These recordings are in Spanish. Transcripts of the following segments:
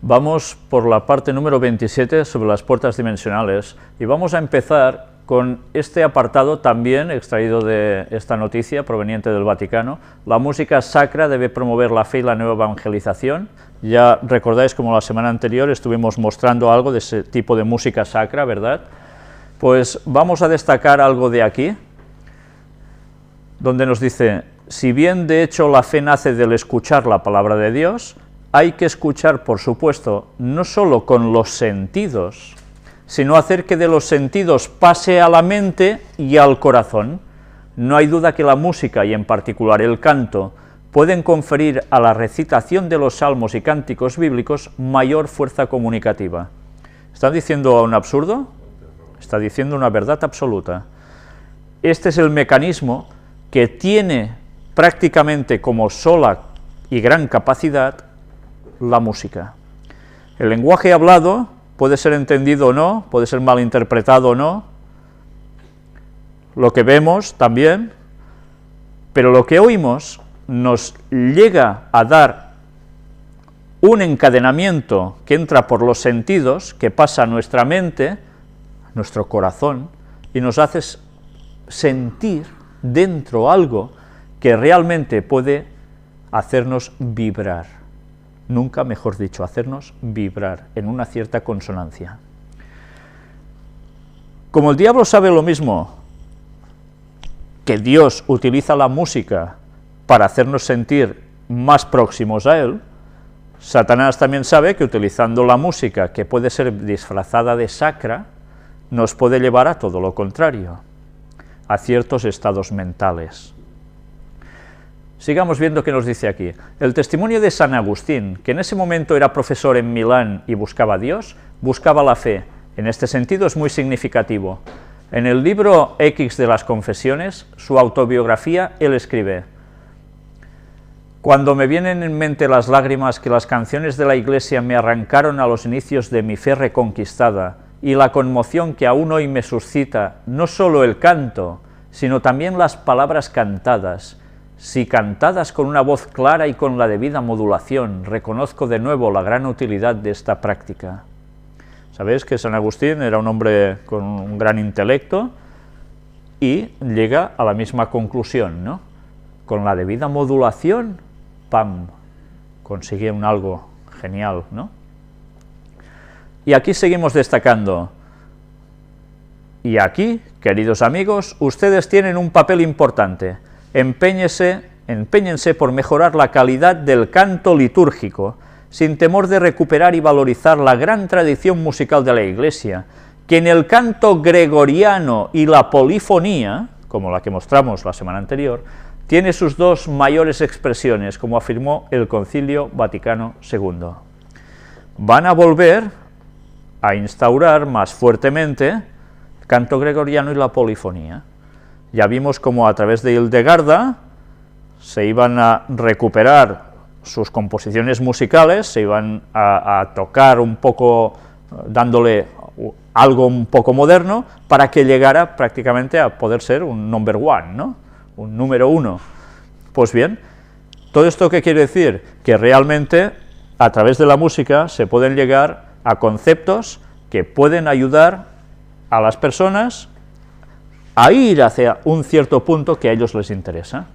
Vamos por la parte número 27 sobre las puertas dimensionales y vamos a empezar con este apartado también extraído de esta noticia proveniente del Vaticano. La música sacra debe promover la fe y la nueva evangelización. Ya recordáis como la semana anterior estuvimos mostrando algo de ese tipo de música sacra, ¿verdad? Pues vamos a destacar algo de aquí, donde nos dice: si bien de hecho la fe nace del escuchar la palabra de Dios, hay que escuchar, por supuesto, no solo con los sentidos, sino hacer que de los sentidos pase a la mente y al corazón. No hay duda que la música, y en particular el canto, pueden conferir a la recitación de los salmos y cánticos bíblicos mayor fuerza comunicativa. ¿Está diciendo un absurdo? Está diciendo una verdad absoluta. Este es el mecanismo que tiene prácticamente como sola y gran capacidad la música. El lenguaje hablado puede ser entendido o no, puede ser malinterpretado o no, lo que vemos también, pero lo que oímos nos llega a dar un encadenamiento que entra por los sentidos, que pasa a nuestra mente, nuestro corazón, y nos hace sentir dentro algo que realmente puede hacernos vibrar, nunca mejor dicho, hacernos vibrar en una cierta consonancia. Como el diablo sabe lo mismo que Dios utiliza la música para hacernos sentir más próximos a Él, Satanás también sabe que utilizando la música, que puede ser disfrazada de sacra, nos puede llevar a todo lo contrario, a ciertos estados mentales. Sigamos viendo qué nos dice aquí. El testimonio de San Agustín, que en ese momento era profesor en Milán y buscaba a Dios, buscaba la fe. En este sentido es muy significativo. En el libro X de las Confesiones, su autobiografía, él escribe: cuando me vienen en mente las lágrimas que las canciones de la Iglesia me arrancaron a los inicios de mi fe reconquistada, y la conmoción que aún hoy me suscita no solo el canto, sino también las palabras cantadas, si cantadas con una voz clara y con la debida modulación, reconozco de nuevo la gran utilidad de esta práctica. Sabéis que San Agustín era un hombre con un gran intelecto y llega a la misma conclusión, ¿no? Con la debida modulación, ¡pam!, consigue un algo genial, ¿no? Y aquí seguimos destacando. Y aquí, queridos amigos, ustedes tienen un papel importante. Empéñense por mejorar la calidad del canto litúrgico, sin temor de recuperar y valorizar la gran tradición musical de la Iglesia, que en el canto gregoriano y la polifonía, como la que mostramos la semana anterior, tiene sus dos mayores expresiones, como afirmó el Concilio Vaticano II. Van a volver a instaurar más fuertemente el canto gregoriano y la polifonía. Ya vimos cómo a través de Hildegarda se iban a recuperar sus composiciones musicales, se iban a tocar un poco, dándole algo un poco moderno, para que llegara prácticamente a poder ser un number one, ¿no? Un número uno. Pues bien, ¿todo esto qué quiere decir? Que realmente a través de la música se pueden llegar a conceptos que pueden ayudar a las personas a ir hacia un cierto punto que a ellos les interesa.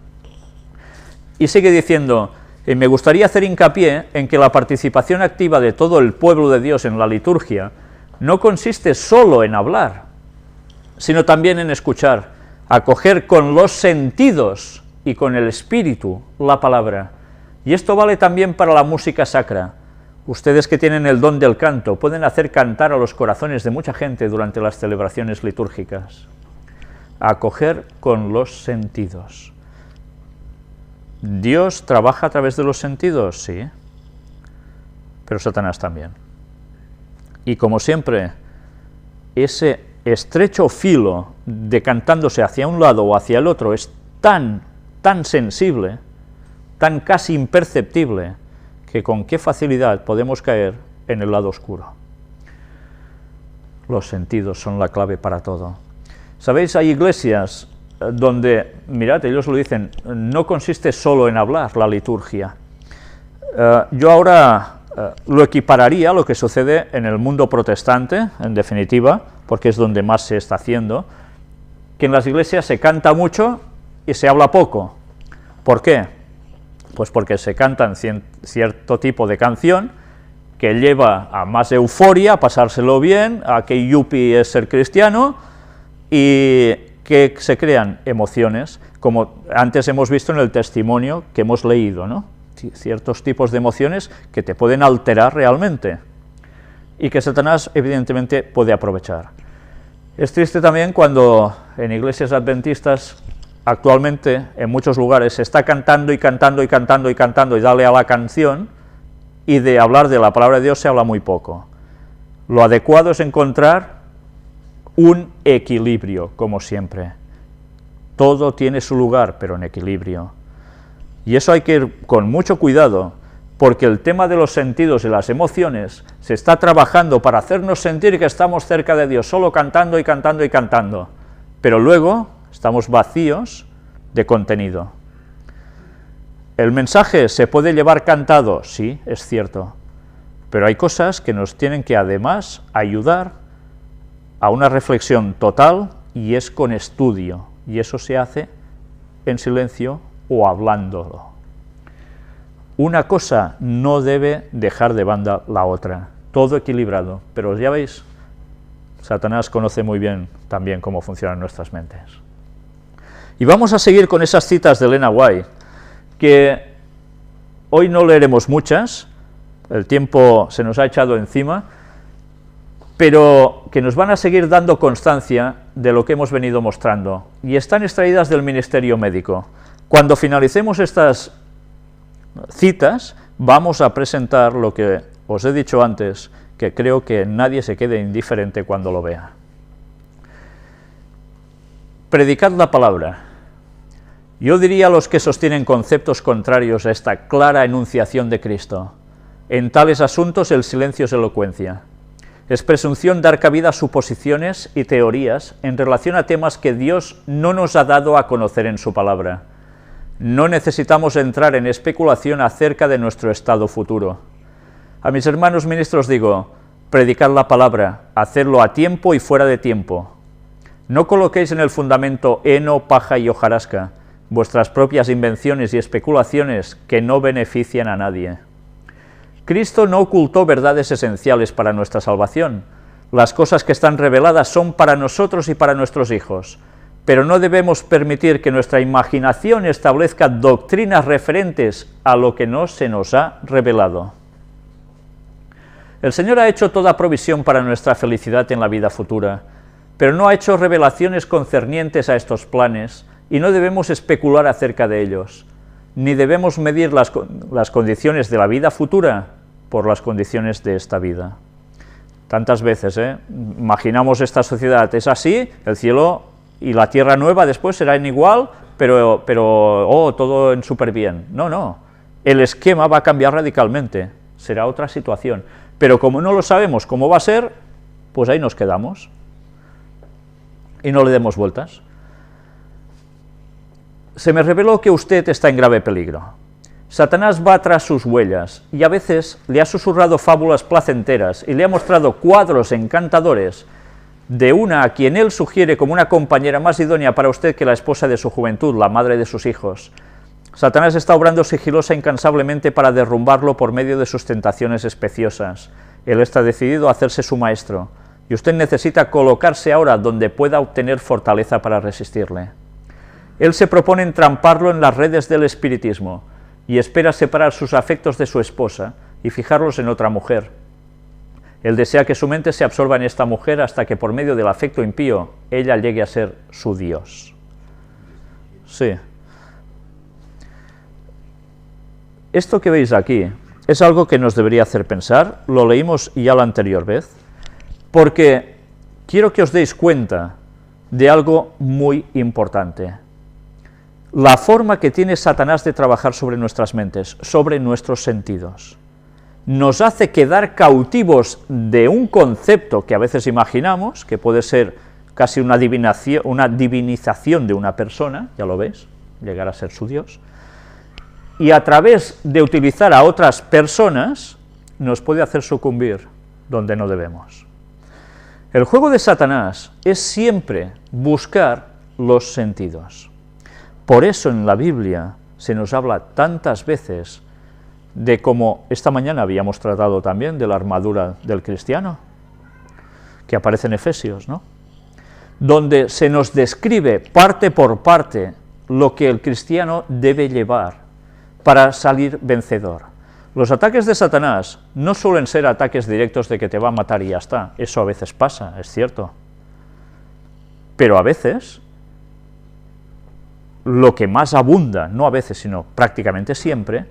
Y sigue diciendo: me gustaría hacer hincapié en que la participación activa de todo el pueblo de Dios en la liturgia no consiste solo en hablar, sino también en escuchar, acoger con los sentidos y con el espíritu la palabra. Y esto vale también para la música sacra. Ustedes que tienen el don del canto pueden hacer cantar a los corazones de mucha gente durante las celebraciones litúrgicas. Acoger con los sentidos. ¿Dios trabaja a través de los sentidos? Sí, pero Satanás también. Y como siempre, ese estrecho filo decantándose hacia un lado o hacia el otro es tan sensible, tan casi imperceptible, que con qué facilidad podemos caer en el lado oscuro. Los sentidos son la clave para todo. ¿Sabéis? Hay iglesias donde, mirad, ellos lo dicen, no consiste solo en hablar la liturgia. Yo ahora lo equipararía a lo que sucede en el mundo protestante, en definitiva, porque es donde más se está haciendo, que en las iglesias se canta mucho y se habla poco. ¿Por qué? Pues porque se cantan cierto tipo de canción que lleva a más euforia, a pasárselo bien, a que yuppie es ser cristiano, y que se crean emociones, como antes hemos visto en el testimonio que hemos leído, ¿no? Ciertos tipos de emociones que te pueden alterar realmente, y que Satanás evidentemente puede aprovechar. Es triste también cuando en iglesias adventistas actualmente en muchos lugares se está cantando y cantando y cantando y cantando y dale a la canción, y de hablar de la palabra de Dios se habla muy poco. Lo adecuado es encontrar un equilibrio, como siempre. Todo tiene su lugar, pero en equilibrio. Y eso hay que ir con mucho cuidado, porque el tema de los sentidos y las emociones se está trabajando para hacernos sentir que estamos cerca de Dios, solo cantando y cantando y cantando, pero luego estamos vacíos de contenido. ¿El mensaje se puede llevar cantado? Sí, es cierto, pero hay cosas que nos tienen que además ayudar a una reflexión total, y es con estudio, y eso se hace en silencio o hablándolo. Una cosa no debe dejar de banda la otra, todo equilibrado, pero ya veis, Satanás conoce muy bien también cómo funcionan nuestras mentes. Y vamos a seguir con esas citas de Elena White, que hoy no leeremos muchas, el tiempo se nos ha echado encima, pero que nos van a seguir dando constancia de lo que hemos venido mostrando, y están extraídas del ministerio médico. Cuando finalicemos estas citas, vamos a presentar lo que os he dicho antes, que creo que nadie se quede indiferente cuando lo vea. Predicad la palabra. Yo diría a los que sostienen conceptos contrarios a esta clara enunciación de Cristo: en tales asuntos el silencio es elocuencia. Es presunción dar cabida a suposiciones y teorías en relación a temas que Dios no nos ha dado a conocer en su palabra. No necesitamos entrar en especulación acerca de nuestro estado futuro. A mis hermanos ministros digo: predicad la palabra, hacedlo a tiempo y fuera de tiempo. No coloquéis en el fundamento heno, paja y hojarasca, vuestras propias invenciones y especulaciones que no benefician a nadie. Cristo no ocultó verdades esenciales para nuestra salvación. Las cosas que están reveladas son para nosotros y para nuestros hijos, pero no debemos permitir que nuestra imaginación establezca doctrinas referentes a lo que no se nos ha revelado. El Señor ha hecho toda provisión para nuestra felicidad en la vida futura, pero no ha hecho revelaciones concernientes a estos planes, y no debemos especular acerca de ellos, ni debemos medir las condiciones de la vida futura por las condiciones de esta vida. Tantas veces, imaginamos esta sociedad, es así, el cielo y la tierra nueva después serán igual, pero todo en súper bien. No, no, el esquema va a cambiar radicalmente, será otra situación, pero como no lo sabemos cómo va a ser, pues ahí nos quedamos, y no le demos vueltas. Se me reveló que usted está en grave peligro. Satanás va tras sus huellas, y a veces le ha susurrado fábulas placenteras y le ha mostrado cuadros encantadores de una a quien él sugiere como una compañera más idónea para usted que la esposa de su juventud, la madre de sus hijos. Satanás está obrando sigilosa e incansablemente para derrumbarlo por medio de sus tentaciones especiosas. Él está decidido a hacerse su maestro, y usted necesita colocarse ahora donde pueda obtener fortaleza para resistirle. Él se propone entramparlo en las redes del espiritismo, y espera separar sus afectos de su esposa y fijarlos en otra mujer. Él desea que su mente se absorba en esta mujer hasta que por medio del afecto impío ella llegue a ser su Dios. Sí. Esto que veis aquí es algo que nos debería hacer pensar, lo leímos ya la anterior vez, porque quiero que os deis cuenta de algo muy importante. La forma que tiene Satanás de trabajar sobre nuestras mentes, sobre nuestros sentidos, nos hace quedar cautivos de un concepto que a veces imaginamos, que puede ser casi una divinización de una persona, ya lo veis, llegar a ser su Dios, y a través de utilizar a otras personas, nos puede hacer sucumbir donde no debemos. El juego de Satanás es siempre buscar los sentidos. Por eso en la Biblia se nos habla tantas veces de, como esta mañana habíamos tratado también, de la armadura del cristiano, que aparece en Efesios, ¿no?, donde se nos describe parte por parte lo que el cristiano debe llevar para salir vencedor. Los ataques de Satanás no suelen ser ataques directos de que te va a matar y ya está. Eso a veces pasa, es cierto. Pero a veces, lo que más abunda, no a veces, sino prácticamente siempre,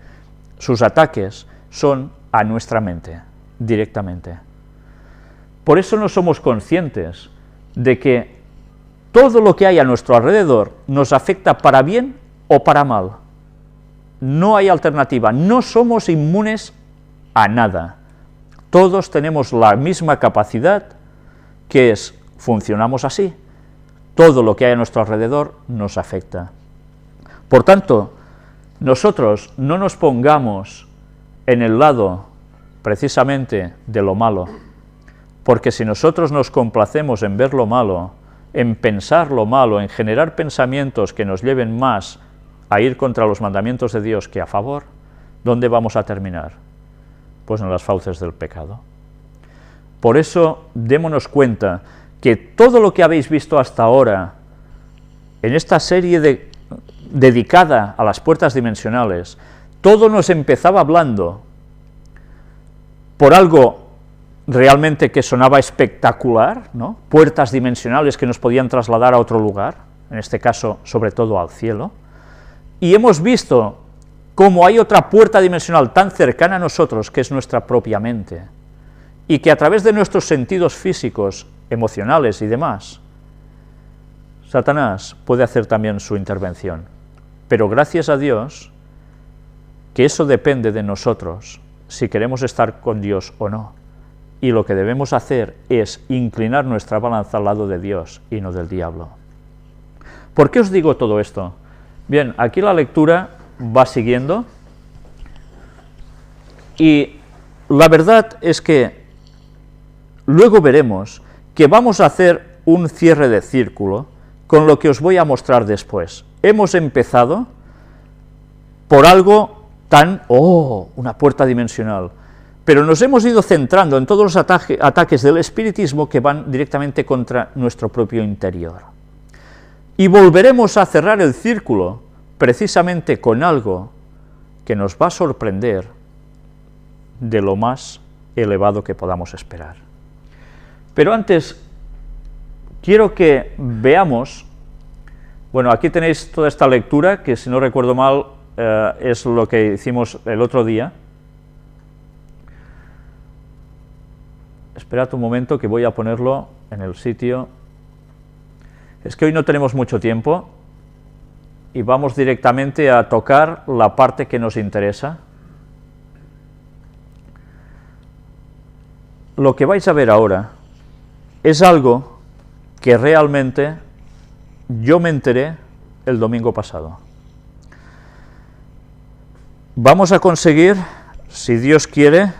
sus ataques son a nuestra mente, directamente. Por eso no somos conscientes de que todo lo que hay a nuestro alrededor nos afecta para bien o para mal. No hay alternativa, no somos inmunes a nada. Todos tenemos la misma capacidad, que es, funcionamos así. Todo lo que hay a nuestro alrededor nos afecta. Por tanto, nosotros no nos pongamos en el lado, precisamente, de lo malo, porque si nosotros nos complacemos en ver lo malo, en pensar lo malo, en generar pensamientos que nos lleven más a ir contra los mandamientos de Dios que a favor, ¿dónde vamos a terminar? Pues en las fauces del pecado. Por eso, démonos cuenta que todo lo que habéis visto hasta ahora, en esta serie dedicada a las puertas dimensionales, todo nos empezaba hablando por algo realmente que sonaba espectacular, ¿no?, puertas dimensionales que nos podían trasladar a otro lugar, en este caso, sobre todo al cielo, y hemos visto cómo hay otra puerta dimensional tan cercana a nosotros, que es nuestra propia mente, y que a través de nuestros sentidos físicos, emocionales y demás, Satanás puede hacer también su intervención. Pero gracias a Dios, que eso depende de nosotros, si queremos estar con Dios o no, y lo que debemos hacer es inclinar nuestra balanza al lado de Dios y no del diablo. ¿Por qué os digo todo esto? Bien, aquí la lectura va siguiendo, y la verdad es que luego veremos que vamos a hacer un cierre de círculo con lo que os voy a mostrar después. Hemos empezado por algo tan, una puerta dimensional, pero nos hemos ido centrando en todos los ataques del espiritismo que van directamente contra nuestro propio interior. Y volveremos a cerrar el círculo precisamente con algo que nos va a sorprender de lo más elevado que podamos esperar. Pero antes, quiero que veamos, bueno, aquí tenéis toda esta lectura, que si no recuerdo mal, es lo que hicimos el otro día. Esperad un momento que voy a ponerlo en el sitio. Es que hoy no tenemos mucho tiempo y vamos directamente a tocar la parte que nos interesa. Lo que vais a ver ahora es algo que realmente yo me enteré el domingo pasado. Vamos a conseguir, si Dios quiere,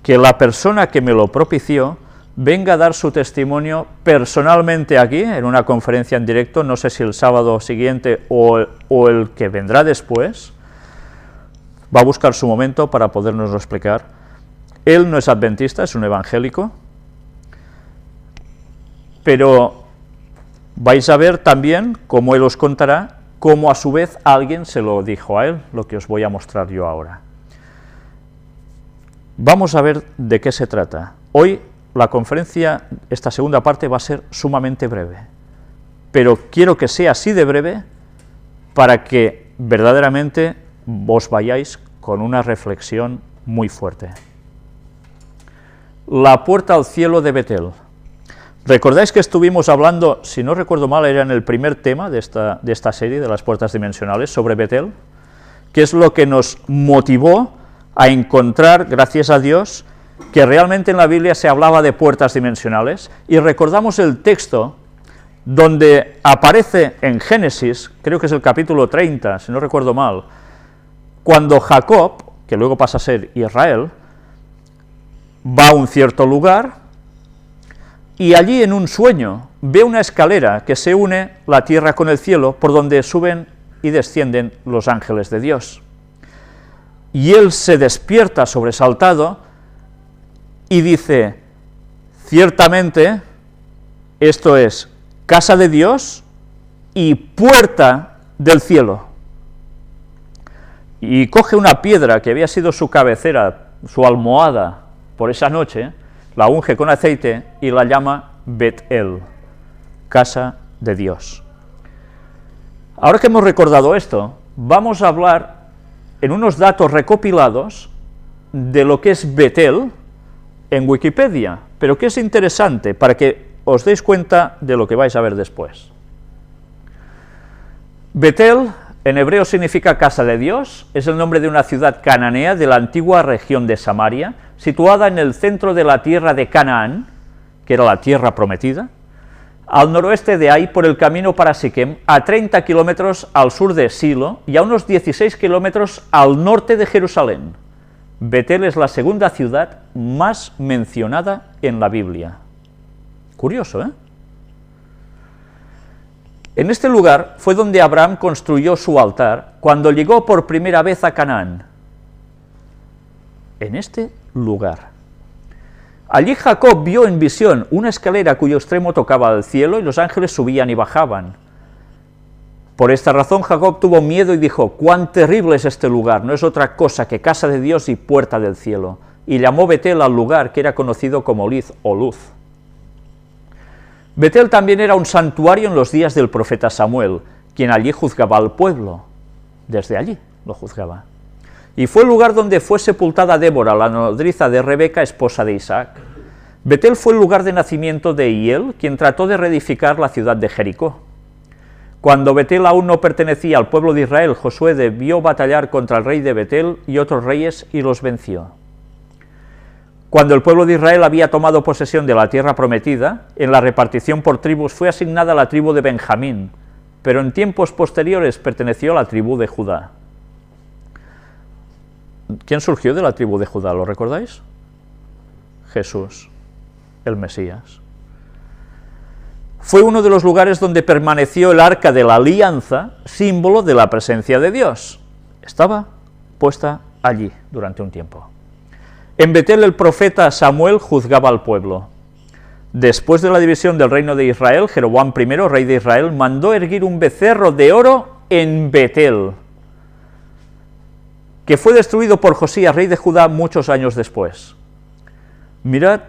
que la persona que me lo propició venga a dar su testimonio personalmente aquí, en una conferencia en directo, no sé si el sábado siguiente o el que vendrá después. Va a buscar su momento para podernoslo explicar. Él no es adventista, es un evangélico, pero vais a ver también cómo él os contará, cómo a su vez alguien se lo dijo a él, lo que os voy a mostrar yo ahora. Vamos a ver de qué se trata. Hoy la conferencia, esta segunda parte, va a ser sumamente breve, pero quiero que sea así de breve para que verdaderamente vos vayáis con una reflexión muy fuerte. La puerta al cielo de Betel. ¿Recordáis que estuvimos hablando, si no recuerdo mal, era en el primer tema de esta serie de las puertas dimensionales, sobre Betel? ¿Qué es lo que nos motivó a encontrar, gracias a Dios, que realmente en la Biblia se hablaba de puertas dimensionales? Y recordamos el texto donde aparece en Génesis, creo que es el capítulo 30, si no recuerdo mal, cuando Jacob, que luego pasa a ser Israel, va a un cierto lugar y allí en un sueño ve una escalera que se une la tierra con el cielo, por donde suben y descienden los ángeles de Dios. Y él se despierta sobresaltado y dice: ciertamente esto es casa de Dios y puerta del cielo. Y coge una piedra que había sido su cabecera, su almohada por esa noche, la unge con aceite y la llama Bet-El, casa de Dios. Ahora que hemos recordado esto, vamos a hablar en unos datos recopilados de lo que es Bet-El en Wikipedia, pero que es interesante para que os deis cuenta de lo que vais a ver después. Bet-El en hebreo significa casa de Dios, es el nombre de una ciudad cananea de la antigua región de Samaria, situada en el centro de la tierra de Canaán, que era la tierra prometida, al noroeste de Ai por el camino para Siquem, a 30 kilómetros al sur de Silo y a unos 16 kilómetros al norte de Jerusalén. Bet-El es la segunda ciudad más mencionada en la Biblia. Curioso, ¿eh? En este lugar fue donde Abraham construyó su altar cuando llegó por primera vez a Canaán. En este lugar. Allí Jacob vio en visión una escalera cuyo extremo tocaba al cielo y los ángeles subían y bajaban. Por esta razón Jacob tuvo miedo y dijo: «¡Cuán terrible es este lugar! No es otra cosa que casa de Dios y puerta del cielo». Y llamó Bet-El al lugar que era conocido como Liz o Luz. Bet-El también era un santuario en los días del profeta Samuel, quien allí juzgaba al pueblo. Desde allí lo juzgaba. Y fue el lugar donde fue sepultada Débora, la nodriza de Rebeca, esposa de Isaac. Bet-El fue el lugar de nacimiento de Hiel, quien trató de reedificar la ciudad de Jericó. Cuando Bet-El aún no pertenecía al pueblo de Israel, Josué debió batallar contra el rey de Bet-El y otros reyes y los venció. Cuando el pueblo de Israel había tomado posesión de la tierra prometida, en la repartición por tribus fue asignada la tribu de Benjamín, pero en tiempos posteriores perteneció a la tribu de Judá. ¿Quién surgió de la tribu de Judá? ¿Lo recordáis? Jesús, el Mesías. Fue uno de los lugares donde permaneció el arca de la alianza, símbolo de la presencia de Dios. Estaba puesta allí durante un tiempo. En Bet-El el profeta Samuel juzgaba al pueblo. Después de la división del reino de Israel, Jeroboam I, rey de Israel, mandó erguir un becerro de oro en Bet-El, que fue destruido por Josías, rey de Judá, muchos años después. Mirad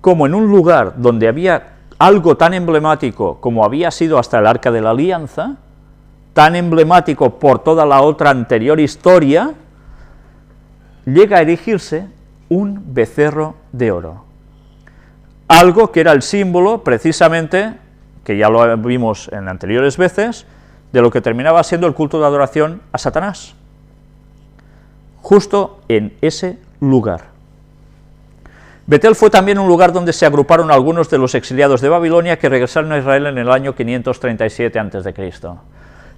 cómo en un lugar donde había algo tan emblemático como había sido hasta el Arca de la Alianza, tan emblemático por toda la otra anterior historia, llega a erigirse un becerro de oro. Algo que era el símbolo, precisamente, que ya lo vimos en anteriores veces, de lo que terminaba siendo el culto de adoración a Satanás. Justo en ese lugar. Bet-El fue también un lugar donde se agruparon algunos de los exiliados de Babilonia que regresaron a Israel en el año 537 a.C.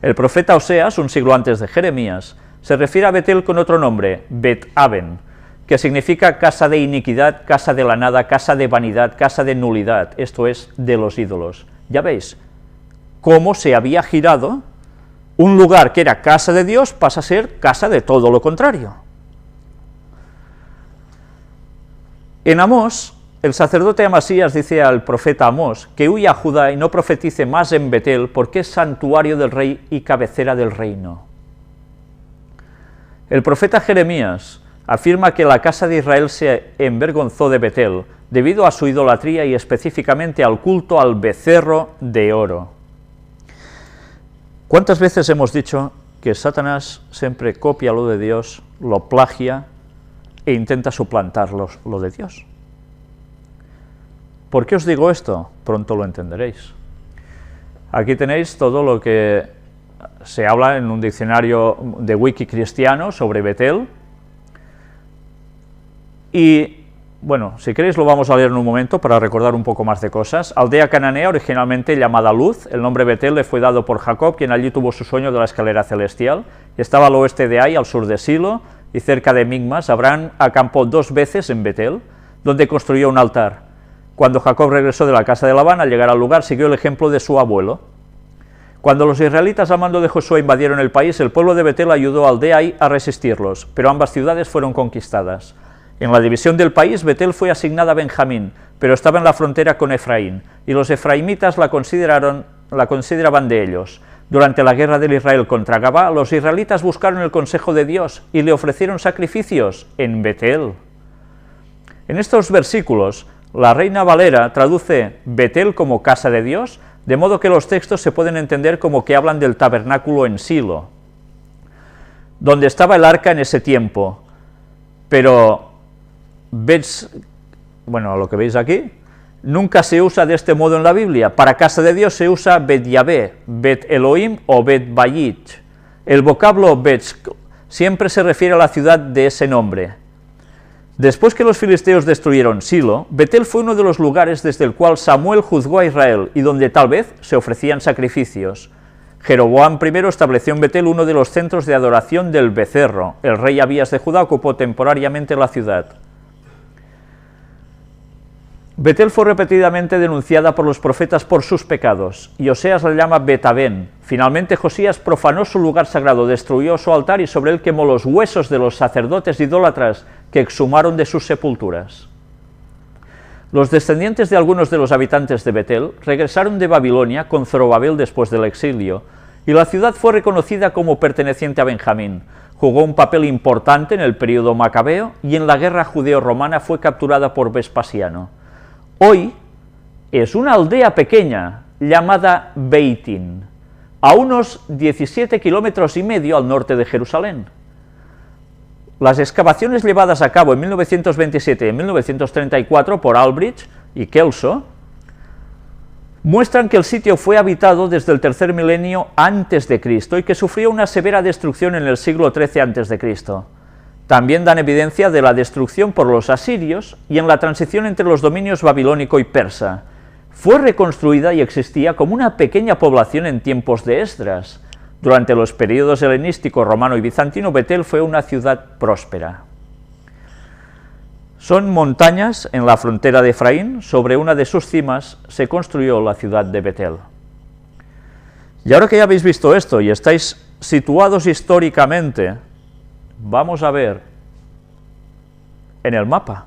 El profeta Oseas, un siglo antes de Jeremías, se refiere a Bet-El con otro nombre, Bet-Aven, que significa casa de iniquidad, casa de la nada, casa de vanidad, casa de nulidad, esto es, de los ídolos. Ya veis cómo se había girado. Un lugar que era casa de Dios pasa a ser casa de todo lo contrario. En Amós, el sacerdote Amasías dice al profeta Amós que huya a Judá y no profetice más en Bet-El porque es santuario del rey y cabecera del reino. El profeta Jeremías afirma que la casa de Israel se envergonzó de Bet-El debido a su idolatría y específicamente al culto al becerro de oro. ¿Cuántas veces hemos dicho que Satanás siempre copia lo de Dios, lo plagia e intenta suplantar lo de Dios? ¿Por qué os digo esto? Pronto lo entenderéis. Aquí tenéis todo lo que se habla en un diccionario de wiki cristiano sobre Bet-El. Y, bueno, si queréis lo vamos a leer en un momento para recordar un poco más de cosas. Aldea cananea, originalmente llamada Luz, el nombre Bet-El le fue dado por Jacob, quien allí tuvo su sueño de la escalera celestial. Estaba al oeste de Ai, al sur de Silo, y cerca de Migmas. Abraham acampó 2 veces en Bet-El. donde construyó un altar. Cuando Jacob regresó de la casa de Labán, al llegar al lugar, siguió el ejemplo de su abuelo. Cuando los israelitas al mando de Josué invadieron el país, el pueblo de Betel ayudó al de Ai a resistirlos, pero ambas ciudades fueron conquistadas. En la división del país, Betel fue asignada a Benjamín, pero estaba en la frontera con Efraín, y los efraimitas la consideraban de ellos. Durante la guerra del Israel contra Gabá, los israelitas buscaron el consejo de Dios y le ofrecieron sacrificios en Betel. En estos versículos, la Reina Valera traduce Betel como casa de Dios, de modo que los textos se pueden entender como que hablan del tabernáculo en Silo, donde estaba el arca en ese tiempo. Pero lo que veis aquí, nunca se usa de este modo en la Biblia. Para casa de Dios se usa Bet Yahvé, Bet Elohim o Bet Bayit. El vocablo Bet siempre se refiere a la ciudad de ese nombre. Después que los filisteos destruyeron Silo, Betel fue uno de los lugares desde el cual Samuel juzgó a Israel y donde tal vez se ofrecían sacrificios. Jeroboam I estableció en Betel uno de los centros de adoración del becerro. El rey Abías de Judá ocupó temporariamente la ciudad. Betel fue repetidamente denunciada por los profetas por sus pecados, y Oseas la llama Betabén. Finalmente Josías profanó su lugar sagrado, destruyó su altar y sobre él quemó los huesos de los sacerdotes idólatras que exhumaron de sus sepulturas. Los descendientes de algunos de los habitantes de Betel regresaron de Babilonia con Zorobabel después del exilio, y la ciudad fue reconocida como perteneciente a Benjamín. Jugó un papel importante en el período macabeo y en la guerra judeo-romana fue capturada por Vespasiano. Hoy es una aldea pequeña llamada Beitín, a unos 17,5 kilómetros al norte de Jerusalén. Las excavaciones llevadas a cabo en 1927 y en 1934 por Albrecht y Kelso muestran que el sitio fue habitado desde el tercer milenio antes de Cristo y que sufrió una severa destrucción en el siglo XIII antes de Cristo. También dan evidencia de la destrucción por los asirios y en la transición entre los dominios babilónico y persa. Fue reconstruida y existía como una pequeña población en tiempos de Esdras. Durante los periodos helenístico, romano y bizantino, Betel fue una ciudad próspera. Son montañas en la frontera de Efraín. Sobre una de sus cimas se construyó la ciudad de Betel. Y ahora que ya habéis visto esto y estáis situados históricamente, vamos a ver en el mapa.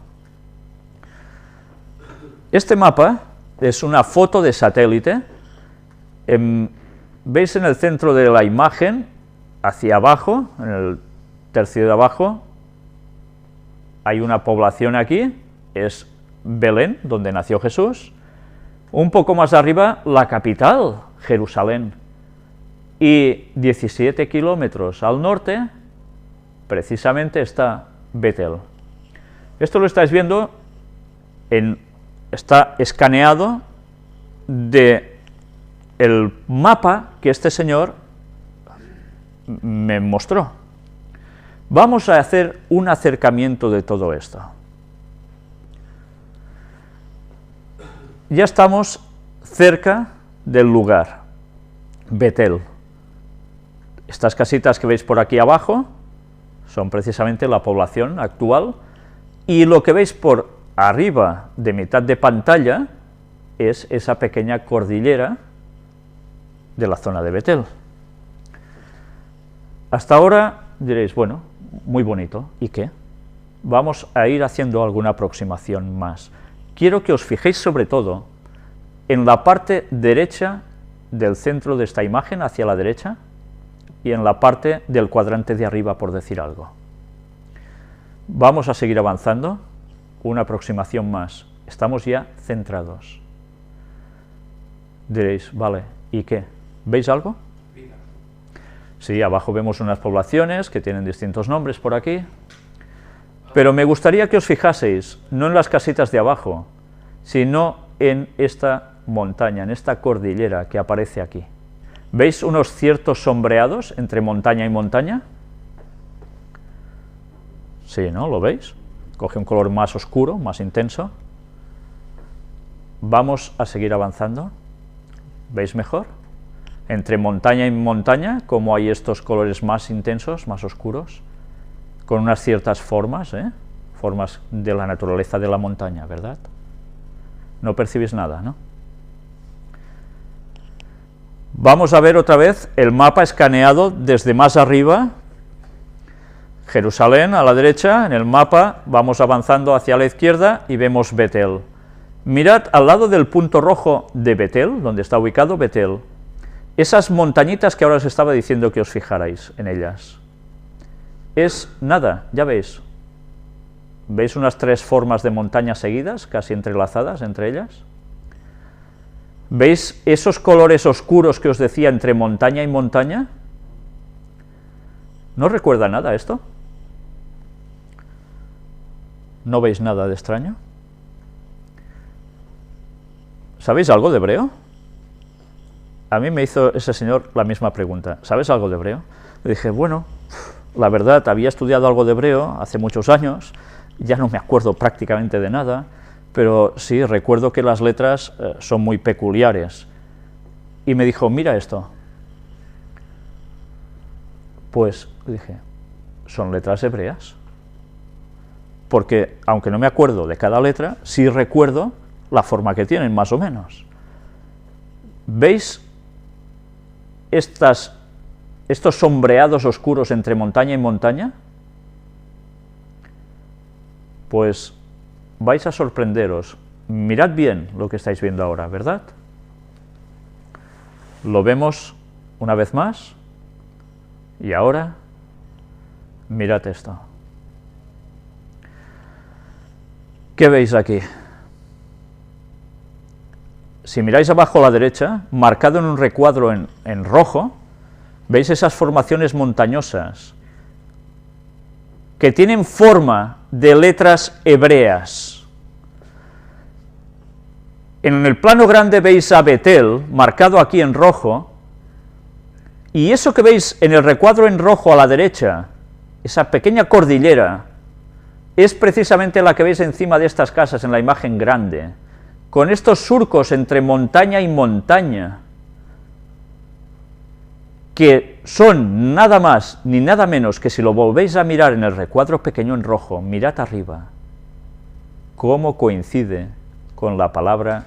Este mapa es una foto de satélite. Veis en el centro de la imagen, hacia abajo, en el tercio de abajo, hay una población aquí, es Belén, donde nació Jesús. Un poco más arriba, la capital, Jerusalén. Y 17 kilómetros al norte, precisamente está Betel. Esto lo estáis viendo, está escaneado de el mapa que este señor me mostró. Vamos a hacer un acercamiento de todo esto. Ya estamos cerca del lugar, Betel. Estas casitas que veis por aquí abajo son precisamente la población actual, y lo que veis por arriba de mitad de pantalla es esa pequeña cordillera de la zona de Betel. Hasta ahora diréis, bueno, muy bonito, ¿y qué? Vamos a ir haciendo alguna aproximación más. Quiero que os fijéis sobre todo en la parte derecha del centro de esta imagen, hacia la derecha, y en la parte del cuadrante de arriba, por decir algo. Vamos a seguir avanzando, una aproximación más. Estamos ya centrados. Diréis, vale, ¿y qué? ¿Veis algo? Sí, abajo vemos unas poblaciones que tienen distintos nombres por aquí, pero me gustaría que os fijaseis, no en las casitas de abajo, sino en esta montaña, en esta cordillera que aparece aquí. ¿Veis unos ciertos sombreados entre montaña y montaña? Sí, ¿no? ¿Lo veis? Coge un color más oscuro, más intenso. Vamos a seguir avanzando. ¿Veis mejor? Entre montaña y montaña, como hay estos colores más intensos, más oscuros, con unas ciertas formas, formas de la naturaleza de la montaña, ¿verdad? No percibís nada, ¿no? Vamos a ver otra vez el mapa escaneado desde más arriba. Jerusalén a la derecha, en el mapa vamos avanzando hacia la izquierda y vemos Betel. Mirad al lado del punto rojo de Betel, donde está ubicado Betel, esas montañitas que ahora os estaba diciendo que os fijarais en ellas. Es nada, ya veis. ¿Veis unas 3 formas de montañas seguidas, casi entrelazadas entre ellas? ¿Veis esos colores oscuros que os decía entre montaña y montaña? ¿No recuerda nada esto? ¿No veis nada de extraño? ¿Sabéis algo de hebreo? A mí me hizo ese señor la misma pregunta. ¿Sabes algo de hebreo? Le dije, bueno, la verdad, había estudiado algo de hebreo hace muchos años, ya no me acuerdo prácticamente de nada, pero sí, recuerdo que las letras son muy peculiares. Y me dijo, mira esto. Pues dije, son letras hebreas. Porque, aunque no me acuerdo de cada letra, sí recuerdo la forma que tienen, más o menos. ¿Veis estos sombreados oscuros entre montaña y montaña? Pues vais a sorprenderos. Mirad bien lo que estáis viendo ahora, ¿verdad? Lo vemos una vez más. Y ahora, mirad esto. ¿Qué veis aquí? Si miráis abajo a la derecha, marcado en un recuadro en rojo, veis esas formaciones montañosas que tienen forma de letras hebreas. En el plano grande veis a Betel, marcado aquí en rojo, y eso que veis en el recuadro en rojo a la derecha, esa pequeña cordillera, es precisamente la que veis encima de estas casas en la imagen grande, con estos surcos entre montaña y montaña, que son nada más ni nada menos que, si lo volvéis a mirar en el recuadro pequeño en rojo, mirad arriba, cómo coincide con la palabra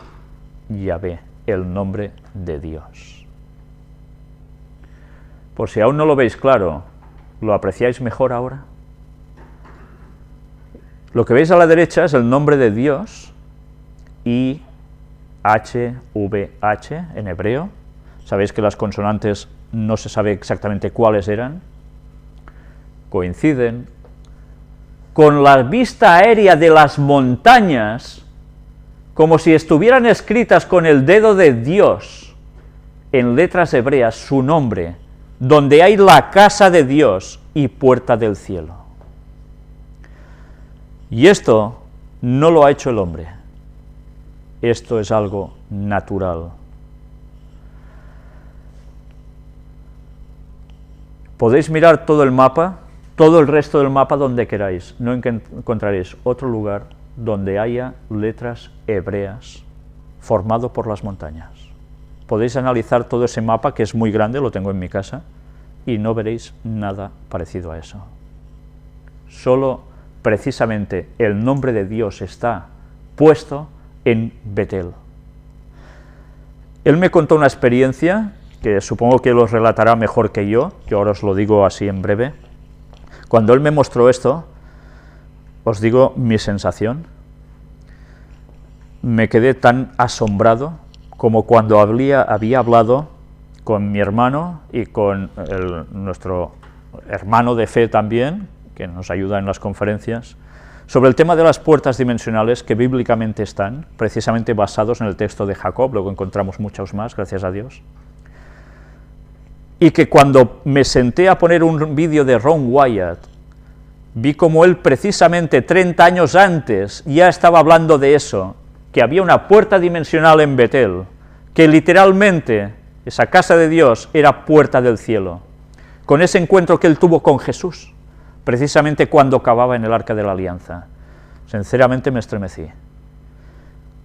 Yahvé, el nombre de Dios. Por si aún no lo veis claro, ¿lo apreciáis mejor ahora? Lo que veis a la derecha es el nombre de Dios, I-H-V-H en hebreo. Sabéis que las consonantes no se sabe exactamente cuáles eran. Coinciden con la vista aérea de las montañas, como si estuvieran escritas con el dedo de Dios, en letras hebreas, su nombre, donde hay la casa de Dios y puerta del cielo. Y esto no lo ha hecho el hombre. Esto es algo natural. Podéis mirar todo el mapa, todo el resto del mapa donde queráis, no encontraréis otro lugar donde haya letras hebreas formado por las montañas. Podéis analizar todo ese mapa, que es muy grande, lo tengo en mi casa, y no veréis nada parecido a eso. Solo precisamente el nombre de Dios está puesto en Betel. Él me contó una experiencia que supongo que lo relatará mejor que yo ahora os lo digo así en breve. Cuando él me mostró esto, os digo mi sensación. Me quedé tan asombrado como cuando había hablado con mi hermano y con nuestro hermano de fe también, que nos ayuda en las conferencias, sobre el tema de las puertas dimensionales que bíblicamente están, precisamente basados en el texto de Jacob, luego encontramos muchos más, gracias a Dios. Y que cuando me senté a poner un vídeo de Ron Wyatt, vi como él precisamente 30 años antes ya estaba hablando de eso, que había una puerta dimensional en Betel, que literalmente esa casa de Dios era puerta del cielo, con ese encuentro que él tuvo con Jesús, precisamente cuando cavaba en el Arca de la Alianza. Sinceramente me estremecí.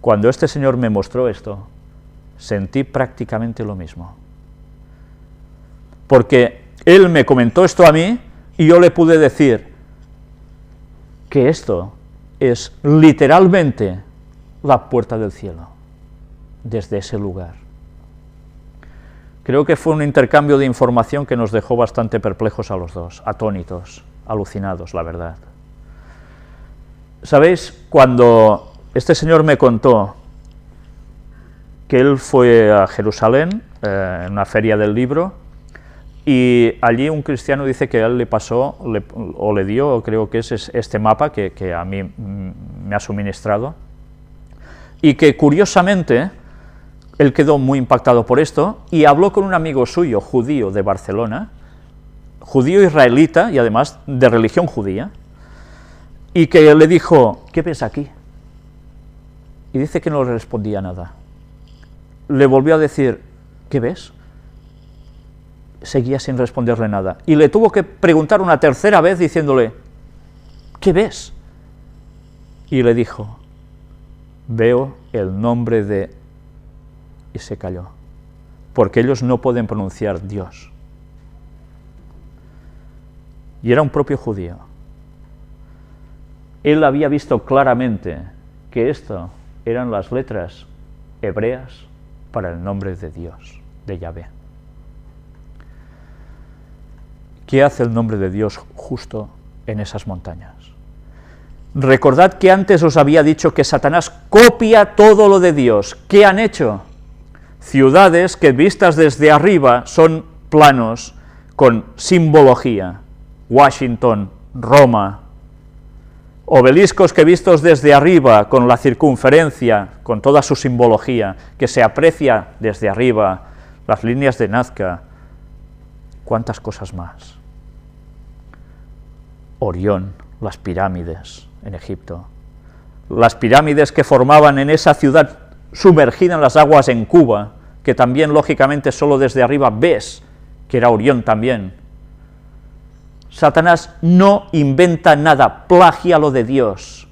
Cuando este señor me mostró esto, sentí prácticamente lo mismo. Porque él me comentó esto a mí y yo le pude decir que esto es literalmente la puerta del cielo, desde ese lugar. Creo que fue un intercambio de información que nos dejó bastante perplejos a los dos, atónitos, alucinados, la verdad. ¿Sabéis? Cuando este señor me contó que él fue a Jerusalén, en una feria del libro, y allí un cristiano dice que a él le pasó, o le dio, creo que es este mapa que a mí me ha suministrado, y que curiosamente él quedó muy impactado por esto, y habló con un amigo suyo, judío de Barcelona, judío israelita, y además de religión judía, y que le dijo, ¿qué ves aquí? Y dice que no le respondía nada. Le volvió a decir, ¿qué ves? Seguía sin responderle nada, y le tuvo que preguntar una tercera vez diciéndole, ¿qué ves? Y le dijo, veo el nombre de... y se calló, porque ellos no pueden pronunciar Dios. Y era un propio judío. Él había visto claramente que esto eran las letras hebreas para el nombre de Dios, de Yahvé. ¿Qué hace el nombre de Dios justo en esas montañas? Recordad que antes os había dicho que Satanás copia todo lo de Dios. ¿Qué han hecho? Ciudades que vistas desde arriba son planos con simbología. Washington, Roma. Obeliscos que vistos desde arriba con la circunferencia, con toda su simbología, que se aprecia desde arriba, las líneas de Nazca, cuántas cosas más. Orión, las pirámides en Egipto, las pirámides que formaban en esa ciudad sumergida en las aguas en Cuba, que también lógicamente solo desde arriba ves que era Orión también. Satanás no inventa nada, plagia lo de Dios.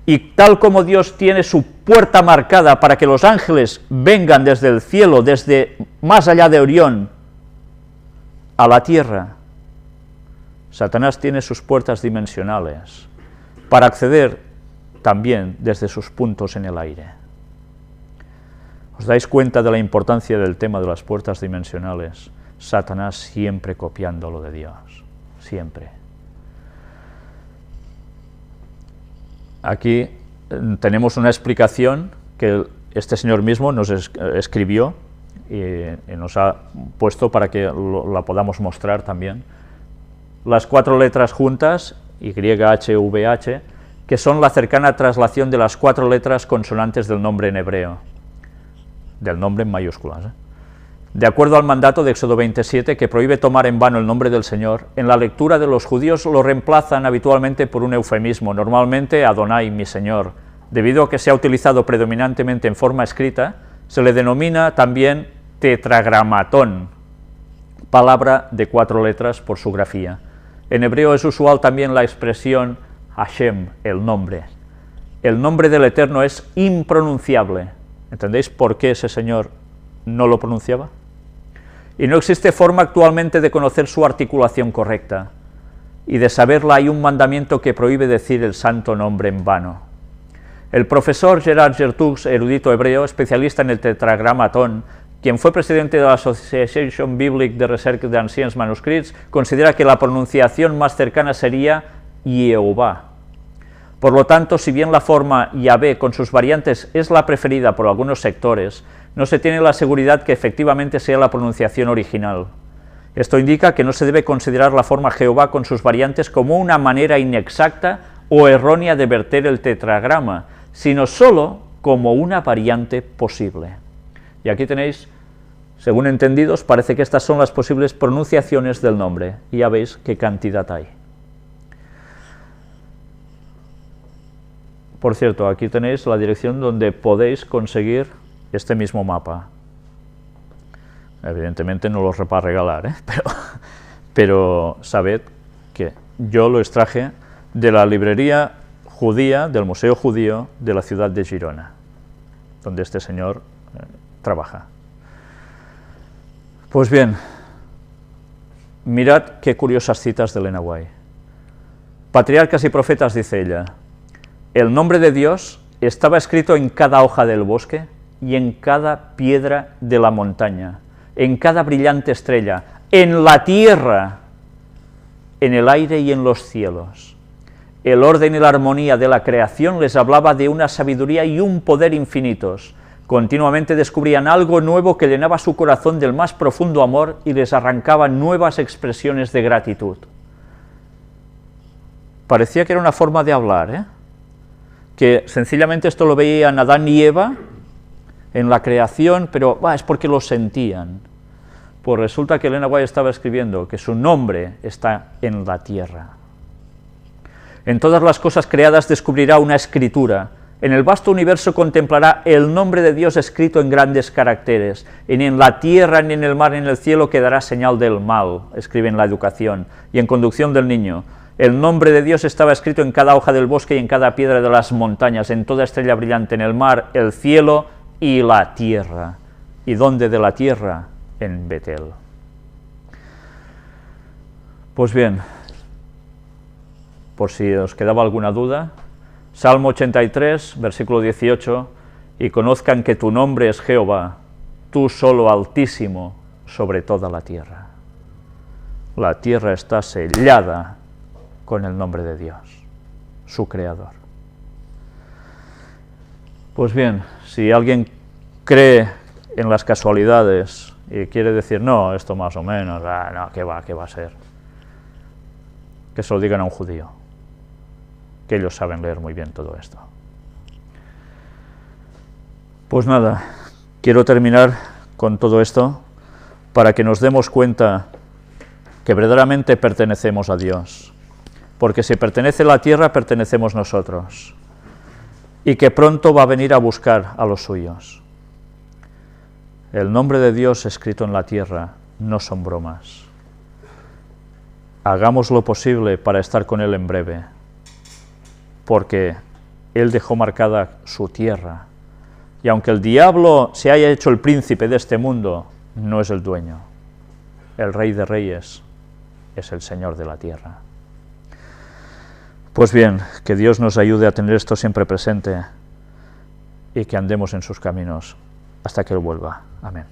Y tal como Dios tiene su puerta marcada para que los ángeles vengan desde el cielo, desde más allá de Orión, a la tierra, Satanás tiene sus puertas dimensionales para acceder también desde sus puntos en el aire. ¿Os dais cuenta de la importancia del tema de las puertas dimensionales? Satanás siempre copiando lo de Dios, siempre. Aquí tenemos una explicación que este señor mismo nos escribió y nos ha puesto para que la podamos mostrar también. Las 4 letras juntas, YHVH, que son la cercana traslación de las 4 letras consonantes del nombre en hebreo, del nombre en mayúsculas. De acuerdo al mandato de Éxodo 27, que prohíbe tomar en vano el nombre del Señor, en la lectura de los judíos lo reemplazan habitualmente por un eufemismo, normalmente Adonai, mi Señor. Debido a que se ha utilizado predominantemente en forma escrita, se le denomina también tetragramatón, palabra de 4 letras por su grafía. En hebreo es usual también la expresión Hashem, el nombre. El nombre del Eterno es impronunciable. ¿Entendéis por qué ese señor no lo pronunciaba? Y no existe forma actualmente de conocer su articulación correcta, y de saberla hay un mandamiento que prohíbe decir el santo nombre en vano. El profesor Gerard Gertux, erudito hebreo, especialista en el tetragramatón, quien fue presidente de la Association Biblique de Recerca de Anciens Manuscrits, considera que la pronunciación más cercana sería Yehová. Por lo tanto, si bien la forma Yahvé con sus variantes es la preferida por algunos sectores, no se tiene la seguridad que efectivamente sea la pronunciación original. Esto indica que no se debe considerar la forma Jehová con sus variantes como una manera inexacta o errónea de verter el tetragrama, sino solo como una variante posible. Y aquí tenéis, según entendidos, parece que estas son las posibles pronunciaciones del nombre, y ya veis qué cantidad hay. Por cierto, aquí tenéis la dirección donde podéis conseguir este mismo mapa. Evidentemente no los va a regalar, pero sabed que yo lo extraje de la librería judía, del Museo Judío de la ciudad de Girona, donde este señor trabaja. Pues bien, mirad qué curiosas citas de Elena White. Patriarcas y profetas, dice ella, el nombre de Dios estaba escrito en cada hoja del bosque y en cada piedra de la montaña, en cada brillante estrella, en la tierra, en el aire y en los cielos. El orden y la armonía de la creación les hablaba de una sabiduría y un poder infinitos. Continuamente descubrían algo nuevo que llenaba su corazón del más profundo amor y les arrancaba nuevas expresiones de gratitud. Parecía que era una forma de hablar, que sencillamente esto lo veían Adán y Eva en la creación, pero es porque lo sentían. Pues resulta que Elena White estaba escribiendo que su nombre está en la tierra. En todas las cosas creadas descubrirá una escritura. En el vasto universo contemplará el nombre de Dios escrito en grandes caracteres. Y ni en la tierra, ni en el mar, ni en el cielo quedará señal del mal, escribe en La Educación, y en Conducción del Niño. El nombre de Dios estaba escrito en cada hoja del bosque y en cada piedra de las montañas, en toda estrella brillante, en el mar, el cielo y la tierra. ¿Y dónde de la tierra? En Betel. Pues bien, por si os quedaba alguna duda, Salmo 83, versículo 18, y conozcan que tu nombre es Jehová, tú solo Altísimo sobre toda la tierra. La tierra está sellada con el nombre de Dios, su Creador. Pues bien, si alguien cree en las casualidades y quiere decir, no, esto más o menos, no, ¿qué va a ser? Que se lo digan a un judío, que ellos saben leer muy bien todo esto. Pues nada, quiero terminar con todo esto para que nos demos cuenta que verdaderamente pertenecemos a Dios, porque si pertenece la tierra, pertenecemos nosotros, y que pronto va a venir a buscar a los suyos. El nombre de Dios escrito en la tierra no son bromas. Hagamos lo posible para estar con Él en breve, porque Él dejó marcada su tierra, y aunque el diablo se haya hecho el príncipe de este mundo, no es el dueño. El Rey de Reyes es el Señor de la tierra. Pues bien, que Dios nos ayude a tener esto siempre presente y que andemos en sus caminos hasta que Él vuelva. Amén.